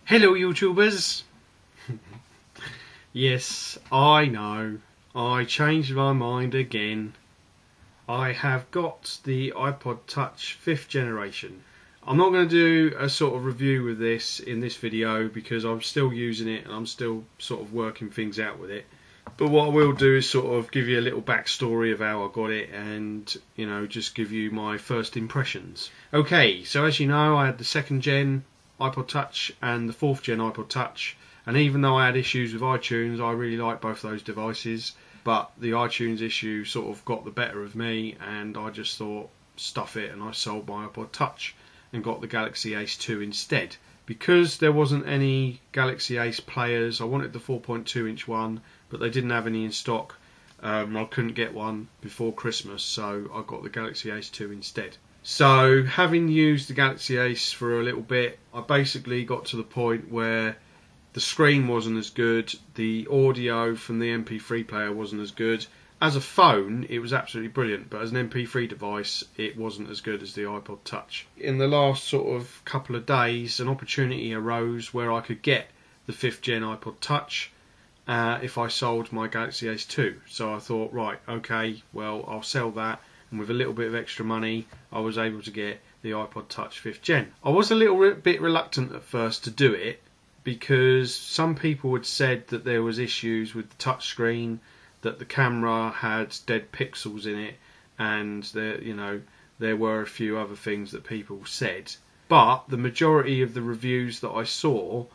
Hello YouTubers! Yes, I know, I changed my mind again. I have got the Ipod Touch 5th generation. I'm not going to do a sort of review with this in this video because I'm still using it and I'm still sort of working things out with it. But what I will do is sort of give you a little backstory of how I got it and, you know, just give you my first impressions. Okay, so as you know, I had the 2nd gen Ipod Touch and the 4th gen Ipod Touch, and even though I had issues with iTunes, I really like both those devices, but the iTunes issue sort of got the better of me and I just thought, stuff it, and I sold my Ipod Touch and got the Galaxy Ace 2 instead. Because there wasn't any Galaxy Ace players, I wanted the 4.2 inch one, but they didn't have any in stock. I couldn't get one before Christmas, so I got the Galaxy Ace 2 instead. So, having used the Galaxy Ace for a little bit, I basically got to the point where the screen wasn't as good, the audio from the MP3 player wasn't as good. As a phone, it was absolutely brilliant, but as an MP3 device, it wasn't as good as the Ipod Touch. In the last sort of couple of days, an opportunity arose where I could get the 5th gen Ipod Touch if I sold my Galaxy Ace 2. So I thought, right, okay, well, I'll sell that, and with a little bit of extra money, I was able to get the Ipod Touch 5th gen. I was a little bit reluctant at first to do it, because some people had said that there was issues with the touchscreen, that the camera had dead pixels in it, and there were a few other things that people said. But the majority of the reviews that I saw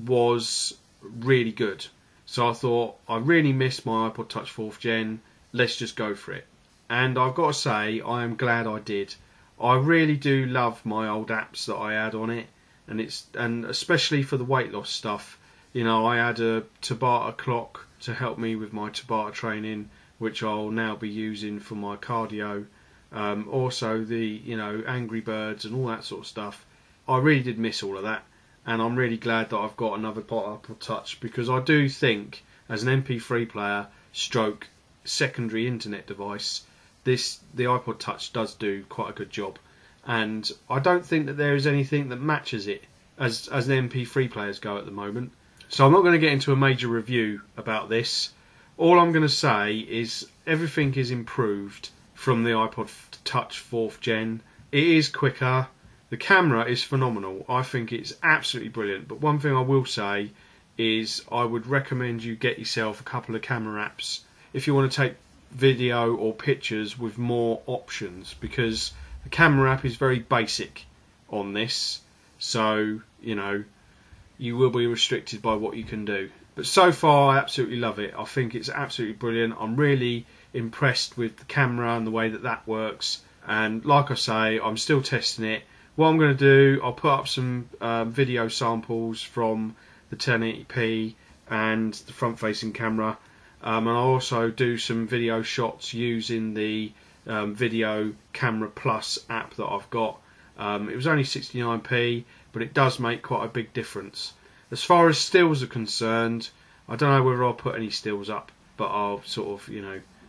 was really good. So I thought, I really miss my Ipod Touch 4th gen, let's just go for it. And I've got to say, I am glad I did. I really do love my old apps that I had on it, and especially for the weight loss stuff. You know, I had a Tabata clock to help me with my Tabata training, which I'll now be using for my cardio. Also the, Angry Birds and all that sort of stuff. I really did miss all of that, and I'm really glad that I've got another Ipod Touch, because I do think, as an MP3 player stroke secondary internet device, the Ipod Touch does do quite a good job. And I don't think that there is anything that matches it as the MP3 players go at the moment. So I'm not going to get into a major review about this. All I'm going to say is everything is improved from the Ipod Touch 4th gen. It is quicker. The camera is phenomenal. I think it's absolutely brilliant. But one thing I will say is I would recommend you get yourself a couple of camera apps if you want to take video or pictures with more options, because the camera app is very basic on this. So, you will be restricted by what you can do. But so far I absolutely love it. I think it's absolutely brilliant. I'm really impressed with the camera and the way that works. And like I say, I'm still testing it. What I'm going to do, I'll put up some video samples from the 1080p and the front facing camera. And I'll also do some video shots using the Video Camera Plus app that I've got. It was only 69p, but it does make quite a big difference. As far as stills are concerned, I don't know whether I'll put any stills up, but I'll sort of,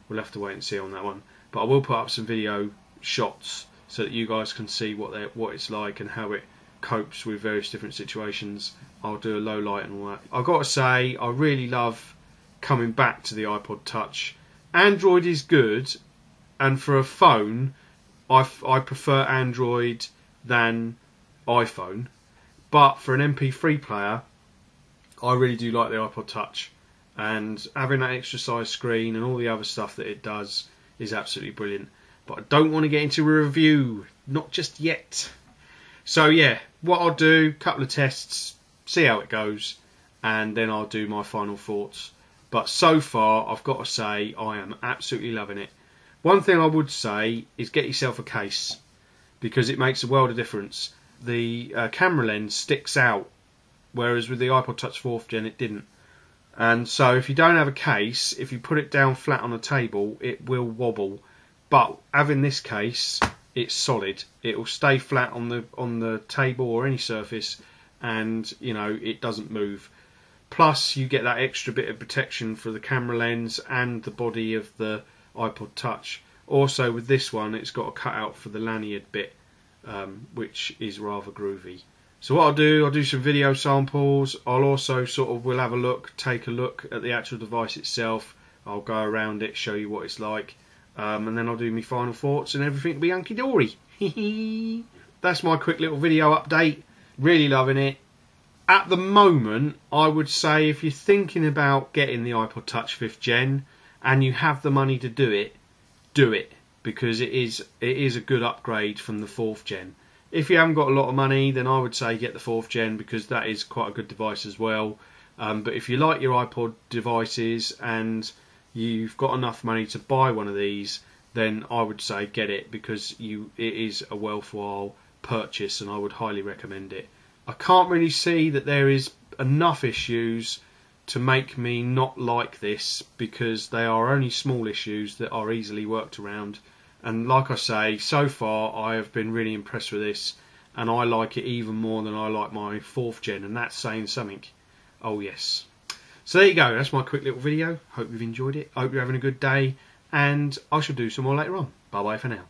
we'll have to wait and see on that one. But I will put up some video shots so that you guys can see what it's like and how it copes with various different situations. I'll do a low light and all that. I've got to say, I really love coming back to the Ipod Touch. Android is good, and for a phone, I prefer Android than iPhone. But for an MP3 player, I really do like the Ipod Touch, and having that extra size screen and all the other stuff that it does is absolutely brilliant. But I don't want to get into a review, not just yet. So yeah, what I'll do, couple of tests, see how it goes, and then I'll do my final thoughts. But so far, I've got to say, I am absolutely loving it. One thing I would say is get yourself a case, because it makes a world of difference. The camera lens sticks out, whereas with the Ipod Touch 4th gen it didn't. And so if you don't have a case, if you put it down flat on a table, it will wobble. But having this case, it's solid. It will stay flat on the table or any surface, and it doesn't move. Plus you get that extra bit of protection for the camera lens and the body of the Ipod Touch. Also with this one, it's got a cutout for the lanyard bit, which is rather groovy. So what I'll do some video samples. I'll also we'll have a look, take a look at the actual device itself. I'll go around it, show you what it's like, and then I'll do my final thoughts and everything will be hunky-dory. That's my quick little video update. Really loving it. At the moment, I would say if you're thinking about getting the iPod Touch 5th Gen and you have the money to do it, because it is a good upgrade from the 4th Gen. If you haven't got a lot of money, then I would say get the 4th Gen, because that is quite a good device as well. But if you like your iPod devices and you've got enough money to buy one of these, then I would say get it, because it is a worthwhile purchase and I would highly recommend it. I can't really see that there is enough issues to make me not like this, because they are only small issues that are easily worked around. And like I say, so far I have been really impressed with this, and I like it even more than I like my 4th Gen, and that's saying something. Oh yes. So there you go, that's my quick little video. Hope you've enjoyed it. Hope you're having a good day, and I shall do some more later on. Bye bye for now.